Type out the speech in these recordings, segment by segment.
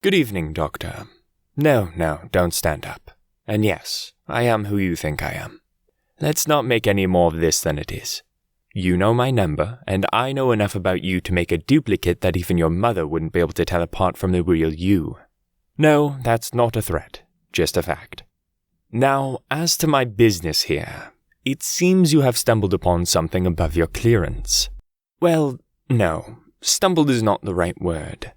Good evening, Doctor. No, don't stand up. And yes, I am who you think I am. Let's not make any more of this than it is. You know my number, and I know enough about you to make a duplicate that even your mother wouldn't be able to tell apart from the real you. No, that's not a threat, just a fact. Now, as to my business here, it seems you have stumbled upon something above your clearance. Well, no, stumbled is not the right word.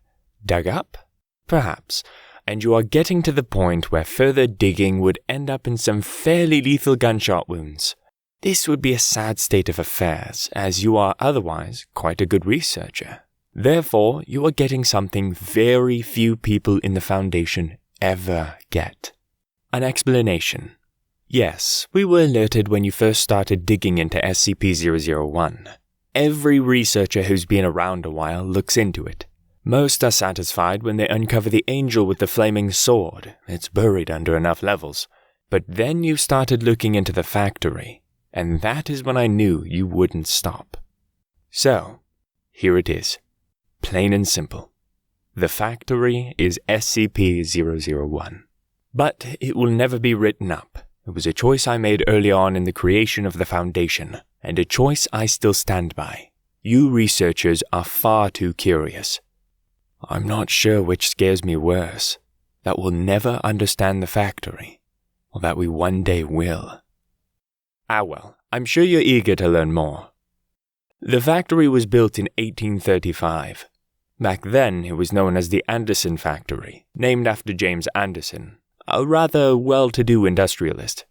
Dug up? Perhaps, and you are getting to the point where further digging would end up in some fairly lethal gunshot wounds. This would be a sad state of affairs, as you are otherwise quite a good researcher. Therefore, you are getting something very few people in the Foundation ever get. An explanation. Yes, we were alerted when you first started digging into SCP-001. Every researcher who's been around a while looks into it. Most are satisfied when they uncover the angel with the flaming sword. It's buried under enough levels. But then you started looking into the factory, and that is when I knew you wouldn't stop. So, here it is. Plain and simple. The factory is SCP-001. But it will never be written up. It was a choice I made early on in the creation of the Foundation, and a choice I still stand by. You researchers are far too curious. I'm not sure which scares me worse, that we'll never understand the factory, or that we one day will. Well, I'm sure you're eager to learn more. The factory was built in 1835. Back then, it was known as the Anderson Factory, named after James Anderson, a rather well-to-do industrialist.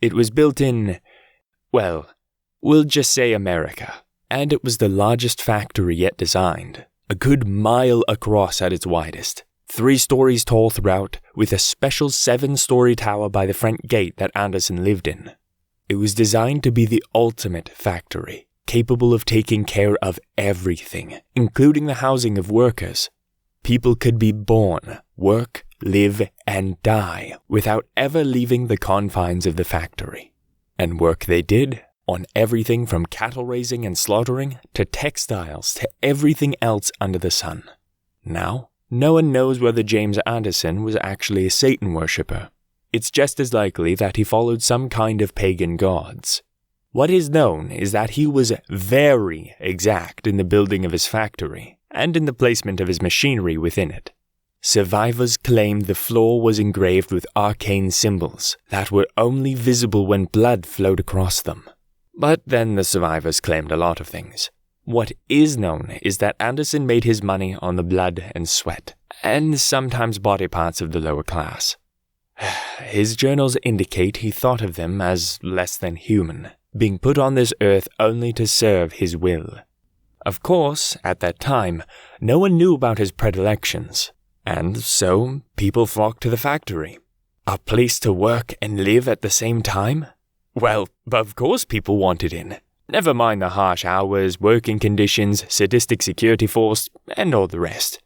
It was built in, well, we'll just say America, and it was the largest factory yet designed. A good mile across at its widest, 3 stories tall throughout, with a special 7-story tower by the front gate that Anderson lived in. It was designed to be the ultimate factory, capable of taking care of everything, including the housing of workers. People could be born, work, live, and die without ever leaving the confines of the factory. And work they did on everything from cattle raising and slaughtering to textiles to everything else under the sun. Now, no one knows whether James Anderson was actually a Satan worshipper. It's just as likely that he followed some kind of pagan gods. What is known is that he was very exact in the building of his factory and in the placement of his machinery within it. Survivors claim the floor was engraved with arcane symbols that were only visible when blood flowed across them. But then the survivors claimed a lot of things. What is known is that Anderson made his money on the blood and sweat, and sometimes body parts of the lower class. His journals indicate he thought of them as less than human, being put on this earth only to serve his will. Of course, at that time, no one knew about his predilections, and so people flocked to the factory. A place to work and live at the same time? Well, of course people wanted in. Never mind the harsh hours, working conditions, sadistic security force, and all the rest.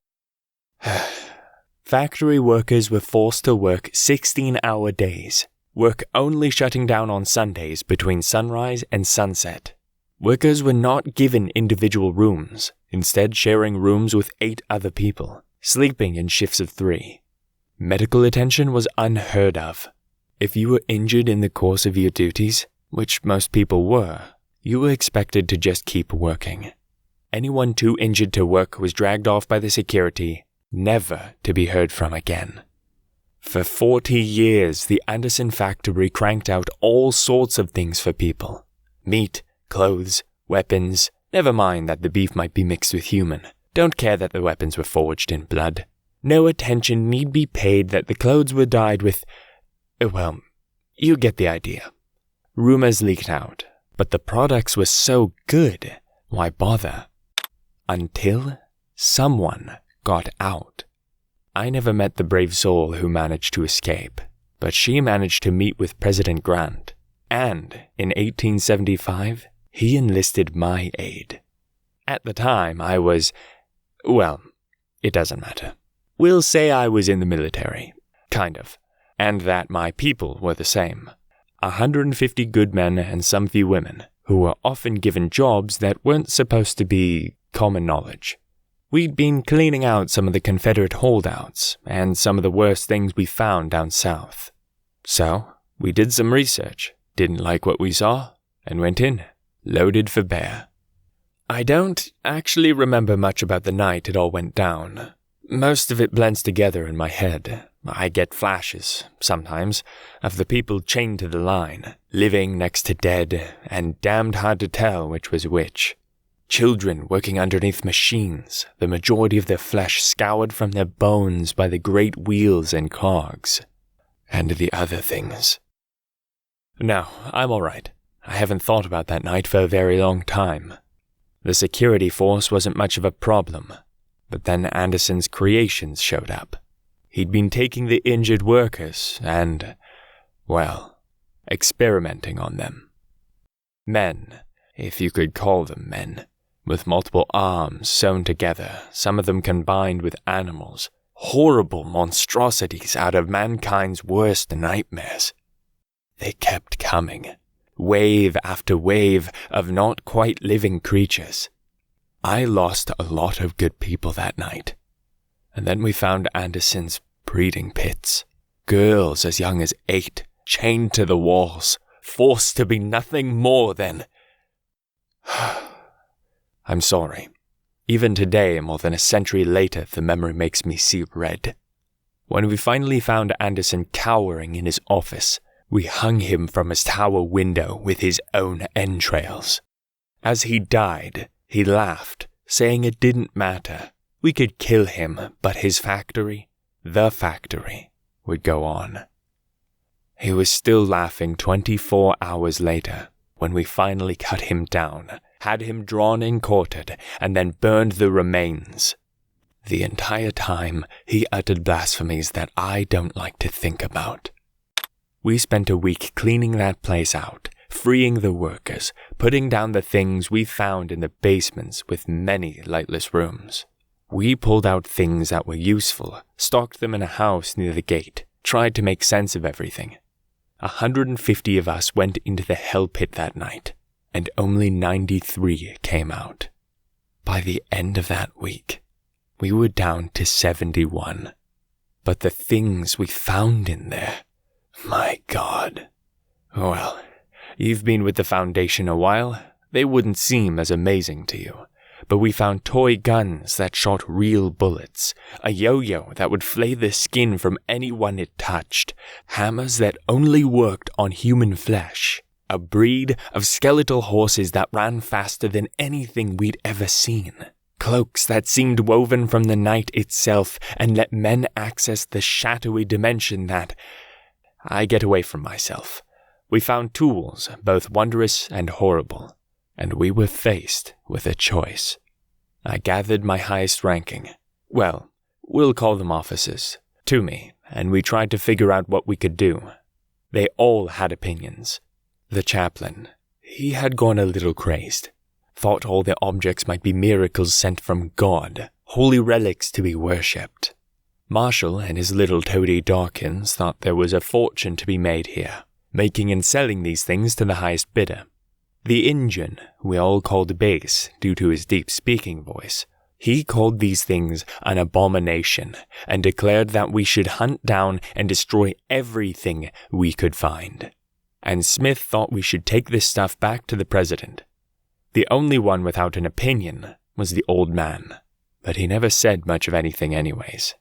Factory workers were forced to work 16-hour days, work only shutting down on Sundays between sunrise and sunset. Workers were not given individual rooms, instead sharing rooms with 8 other people, sleeping in shifts of 3. Medical attention was unheard of. If you were injured in the course of your duties, which most people were, you were expected to just keep working. Anyone too injured to work was dragged off by the security, never to be heard from again. For 40 years, the Anderson factory cranked out all sorts of things for people. Meat, clothes, weapons, never mind that the beef might be mixed with human. Don't care that the weapons were forged in blood. No attention need be paid that the clothes were dyed with... well, you get the idea. Rumors leaked out, but the products were so good, why bother? Until someone got out. I never met the brave soul who managed to escape, but she managed to meet with President Grant, and in 1875, he enlisted my aid. At the time, I was... well, it doesn't matter. We'll say I was in the military, kind of, and that my people were the same. 150 good men and some few women, who were often given jobs that weren't supposed to be common knowledge. We'd been cleaning out some of the Confederate holdouts and some of the worst things we found down south. So, we did some research, didn't like what we saw, and went in, loaded for bear. I don't actually remember much about the night it all went down. Most of it blends together in my head. I get flashes, sometimes, of the people chained to the line, living next to dead, and damned hard to tell which was which. Children working underneath machines, the majority of their flesh scoured from their bones by the great wheels and cogs. And the other things. No, I'm alright. I haven't thought about that night for a very long time. The security force wasn't much of a problem, but then Anderson's creations showed up. He'd been taking the injured workers and, well, experimenting on them. Men, if you could call them men, with multiple arms sewn together, some of them combined with animals, horrible monstrosities out of mankind's worst nightmares. They kept coming, wave after wave of not quite living creatures. I lost a lot of good people that night. And then we found Anderson's breeding pits. Girls as young as 8, chained to the walls, forced to be nothing more than... I'm sorry. Even today, more than a century later, the memory makes me see red. When we finally found Anderson cowering in his office, we hung him from his tower window with his own entrails. As he died, he laughed, saying it didn't matter. We could kill him, but his factory, the factory, would go on. He was still laughing 24 hours later, when we finally cut him down, had him drawn and quartered, and then burned the remains. The entire time, he uttered blasphemies that I don't like to think about. We spent a week cleaning that place out, freeing the workers, putting down the things we found in the basements with many lightless rooms. We pulled out things that were useful, stocked them in a house near the gate, tried to make sense of everything. 150 of us went into the hell pit that night, and only 93 came out. By the end of that week, we were down to 71. But the things we found in there, my God. Well, you've been with the Foundation a while. They wouldn't seem as amazing to you. But we found toy guns that shot real bullets, a yo-yo that would flay the skin from anyone it touched, hammers that only worked on human flesh, a breed of skeletal horses that ran faster than anything we'd ever seen, cloaks that seemed woven from the night itself and let men access the shadowy dimension that... I get away from myself. We found tools, both wondrous and horrible, and we were faced with a choice. I gathered my highest ranking, well, we'll call them officers, to me, and we tried to figure out what we could do. They all had opinions. The chaplain, he had gone a little crazed, thought all the objects might be miracles sent from God, holy relics to be worshipped. Marshall and his little toady Dawkins thought there was a fortune to be made here, making and selling these things to the highest bidder. The Injun, we all called Base due to his deep speaking voice, he called these things an abomination and declared that we should hunt down and destroy everything we could find. And Smith thought we should take this stuff back to the president. The only one without an opinion was the old man, but he never said much of anything anyways.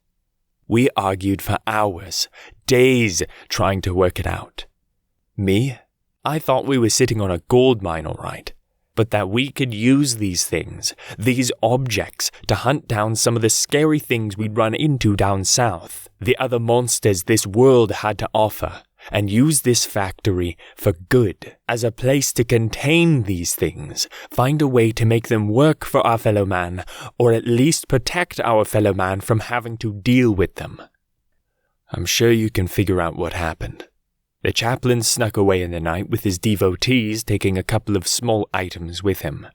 We argued for hours, days, trying to work it out. Me? I thought we were sitting on a gold mine all right, but that we could use these things, these objects, to hunt down some of the scary things we'd run into down south, the other monsters this world had to offer, and use this factory for good, as a place to contain these things, find a way to make them work for our fellow man, or at least protect our fellow man from having to deal with them. I'm sure you can figure out what happened. The chaplain snuck away in the night with his devotees, taking a couple of small items with him.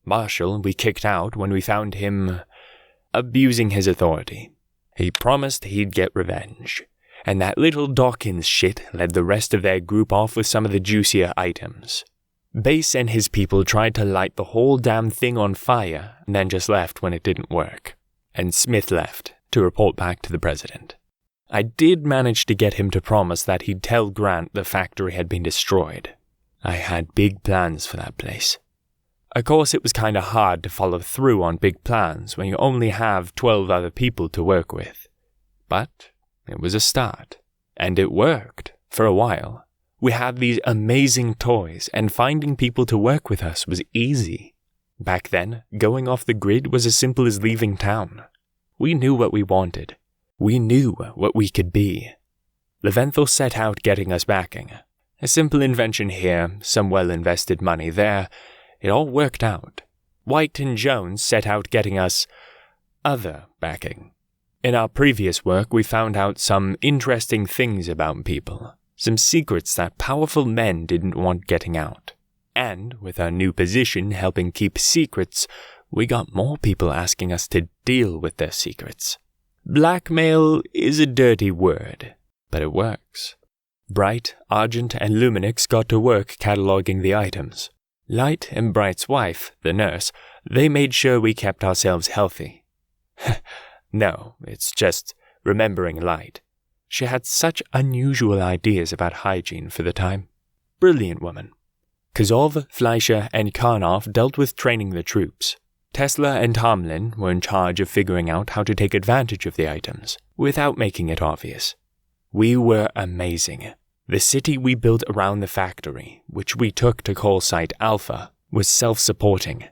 Marshall we kicked out when we found him abusing his authority. He promised he'd get revenge, and that little Dawkins shit led the rest of their group off with some of the juicier items. Base and his people tried to light the whole damn thing on fire, and then just left when it didn't work. and Smith left to report back to the president. I did manage to get him to promise that he'd tell Grant the factory had been destroyed. I had big plans for that place. Of course, it was kinda hard to follow through on big plans when you only have 12 other people to work with. But it was a start, and it worked for a while. We had these amazing toys, and finding people to work with us was easy. Back then, going off the grid was as simple as leaving town. We knew what we wanted. We knew what we could be. Leventhal set out getting us backing. A simple invention here, some well-invested money there. It all worked out. White and Jones set out getting us other backing. In our previous work, we found out some interesting things about people. Some secrets that powerful men didn't want getting out. And with our new position helping keep secrets, we got more people asking us to deal with their secrets. Blackmail is a dirty word, but it works. Bright, Argent, and Luminix got to work cataloging the items. Light and Bright's wife, the nurse, they made sure we kept ourselves healthy. No, it's just remembering Light. She had such unusual ideas about hygiene for the time. Brilliant woman. Kozov, Fleischer, and Karnoff dealt with training the troops. Tesla and Tomlin were in charge of figuring out how to take advantage of the items, without making it obvious. We were amazing. The city we built around the factory, which we took to call Site Alpha, was self-supporting.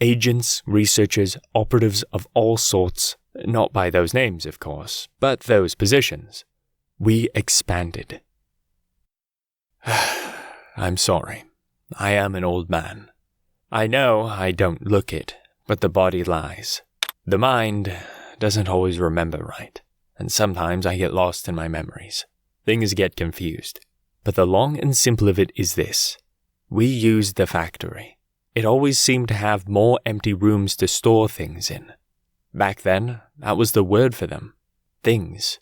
Agents, researchers, operatives of all sorts, not by those names, of course, but those positions. We expanded. I'm sorry. I am an old man. I know I don't look it, but the body lies. The mind doesn't always remember right, and sometimes I get lost in my memories. Things get confused. But the long and simple of it is this. We used the factory. It always seemed to have more empty rooms to store things in. Back then, that was the word for them. Things.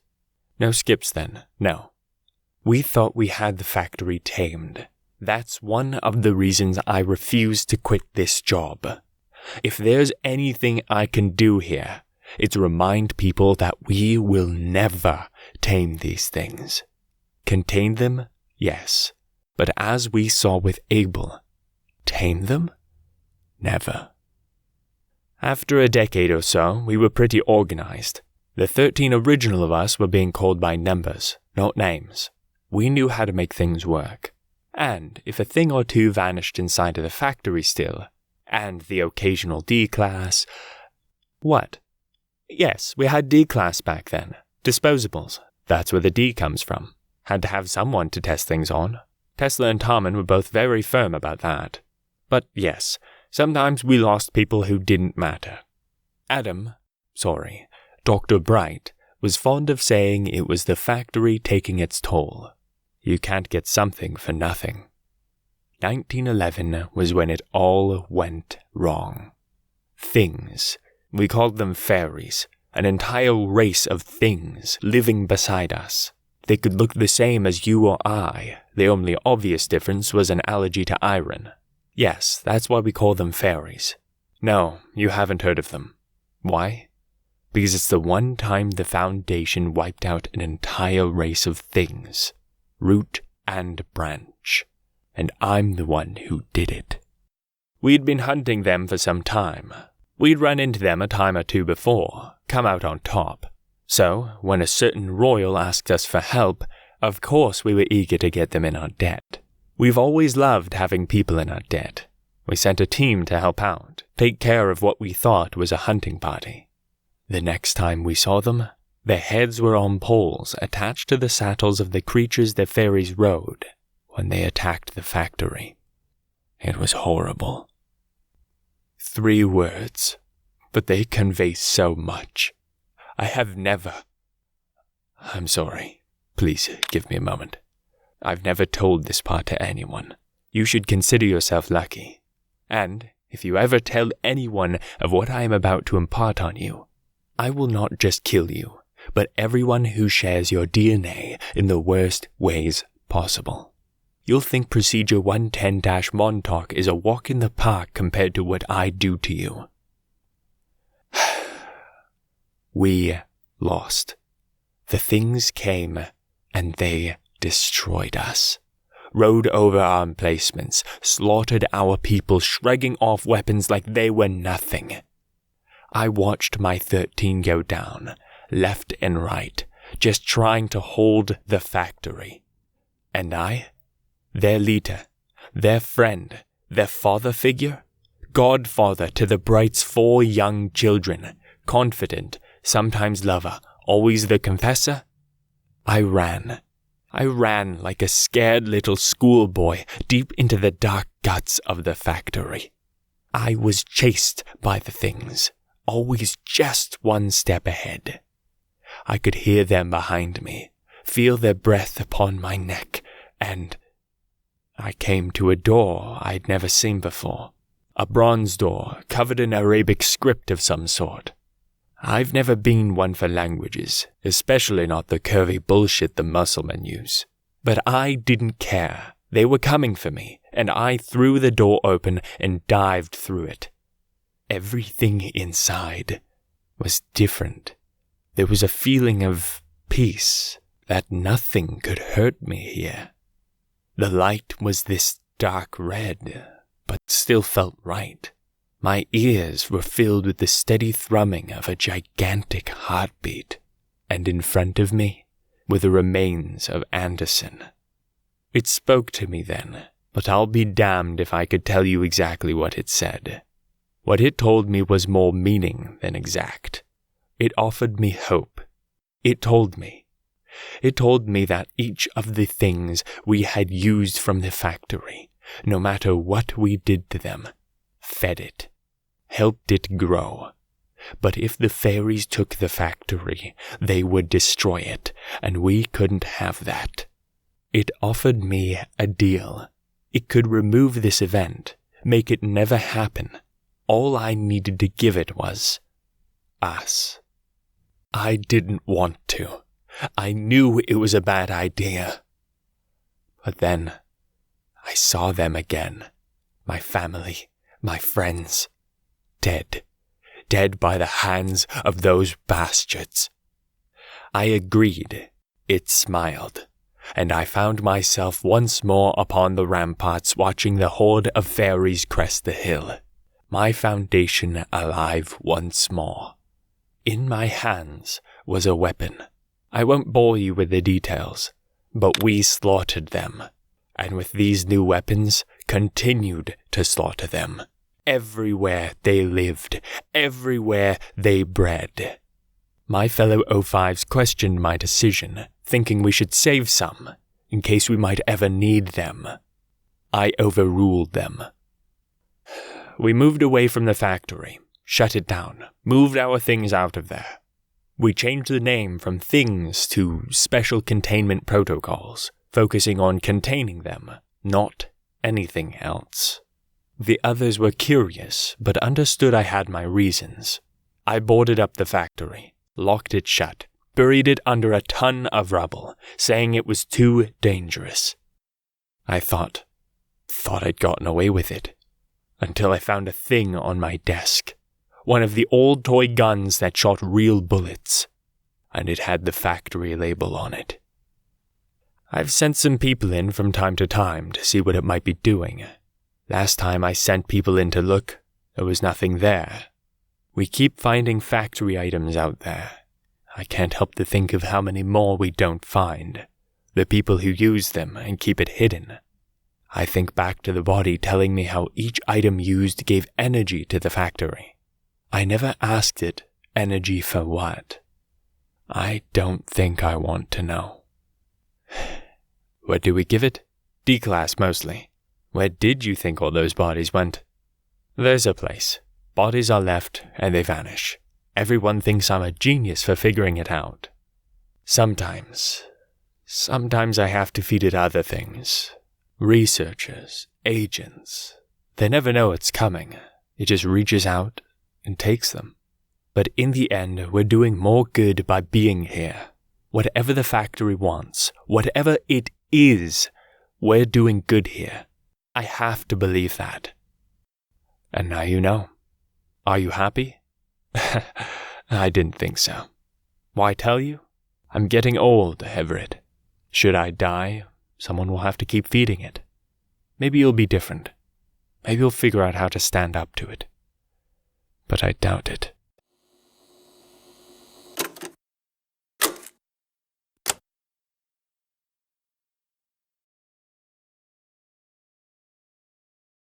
No skips then, no. We thought we had the factory tamed. That's one of the reasons I refuse to quit this job. If there's anything I can do here, it's remind people that we will never tame these things. Contain them? Yes. But as we saw with Abel, tame them? Never. After a decade or so, we were pretty organized. The 13 original of us were being called by numbers, not names. We knew how to make things work. And if a thing or two vanished inside of the factory still, and the occasional D-class... What? Yes, we had D-class back then. Disposables. That's where the D comes from. Had to have someone to test things on. Tesla and Tarman were both very firm about that. But yes, sometimes we lost people who didn't matter. Dr. Bright, was fond of saying it was the factory taking its toll. You can't get something for nothing. 1911 was when it all went wrong. Things. We called them fairies. An entire race of things living beside us. They could look the same as you or I. The only obvious difference was an allergy to iron. Yes, that's why we call them fairies. No, you haven't heard of them. Why? Because it's the one time the Foundation wiped out an entire race of things. Root and branch. And I'm the one who did it. We'd been hunting them for some time. We'd run into them a time or two before, come out on top. So, when a certain royal asked us for help, of course we were eager to get them in our debt. We've always loved having people in our debt. We sent a team to help out, take care of what we thought was a hunting party. The next time we saw them, their heads were on poles attached to the saddles of the creatures the fairies rode when they attacked the factory. It was horrible. 3 words, but they convey so much. I have never... I'm sorry. Please give me a moment. I've never told this part to anyone. You should consider yourself lucky. And if you ever tell anyone of what I am about to impart on you, I will not just kill you, but everyone who shares your DNA in the worst ways possible. You'll think Procedure 110-Montauk is a walk in the park compared to what I do to you. We lost. The things came, and they destroyed us. Rode over our emplacements, slaughtered our people, shrugging off weapons like they were nothing. I watched my 13 go down, left and right, just trying to hold the factory. And I, their leader, their friend, their father figure, godfather to the Bright's 4 young children, confident, sometimes lover, always the confessor, I ran like a scared little schoolboy deep into the dark guts of the factory. I was chased by the things, always just one step ahead. I could hear them behind me, feel their breath upon my neck, and I came to a door I'd never seen before. A bronze door covered in Arabic script of some sort. I've never been one for languages, especially not the curvy bullshit the Musclemen use. But I didn't care. They were coming for me, and I threw the door open and dived through it. Everything inside was different. There was a feeling of peace, that nothing could hurt me here. The light was this dark red, but still felt right. My ears were filled with the steady thrumming of a gigantic heartbeat, and in front of me were the remains of Anderson. It spoke to me then, but I'll be damned if I could tell you exactly what it said. What it told me was more meaning than exact. It offered me hope. It told me that each of the things we had used from the factory, no matter what we did to them, fed it, helped it grow. But if the fairies took the factory, they would destroy it, and we couldn't have that. It offered me a deal. It could remove this event, make it never happen. All I needed to give it was us. I didn't want to. I knew it was a bad idea. But then I saw them again. My family, my friends, dead. Dead by the hands of those bastards. I agreed. It smiled, and I found myself once more upon the ramparts watching the horde of fairies crest the hill. My foundation alive once more. In my hands was a weapon. I won't bore you with the details, but we slaughtered them, and with these new weapons continued to slaughter them. Everywhere they lived, everywhere they bred. My fellow O5's questioned my decision, thinking we should save some, in case we might ever need them. I overruled them. We moved away from the factory, shut it down, moved our things out of there. We changed the name from things to special containment protocols, focusing on containing them, not anything else. The others were curious, but understood I had my reasons. I boarded up the factory, locked it shut, buried it under a ton of rubble, saying it was too dangerous. I thought I'd gotten away with it, until I found a thing on my desk. One of the old toy guns that shot real bullets, and it had the factory label on it. I've sent some people in from time to time to see what it might be doing. Last time I sent people in to look, there was nothing there. We keep finding factory items out there. I can't help to think of how many more we don't find. The people who use them and keep it hidden. I think back to the body telling me how each item used gave energy to the factory. I never asked it energy for what. I don't think I want to know. What do we give it? D-class mostly. Where did you think all those bodies went? There's a place. Bodies are left, and they vanish. Everyone thinks I'm a genius for figuring it out. Sometimes I have to feed it other things. Researchers, agents. They never know it's coming. It just reaches out and takes them. But in the end, we're doing more good by being here. Whatever the factory wants, whatever it is, we're doing good here. I have to believe that. And now you know. Are you happy? I didn't think so. Why tell you? I'm getting old, Everett. Should I die, someone will have to keep feeding it. Maybe you'll be different. Maybe you'll figure out how to stand up to it. But I doubt it.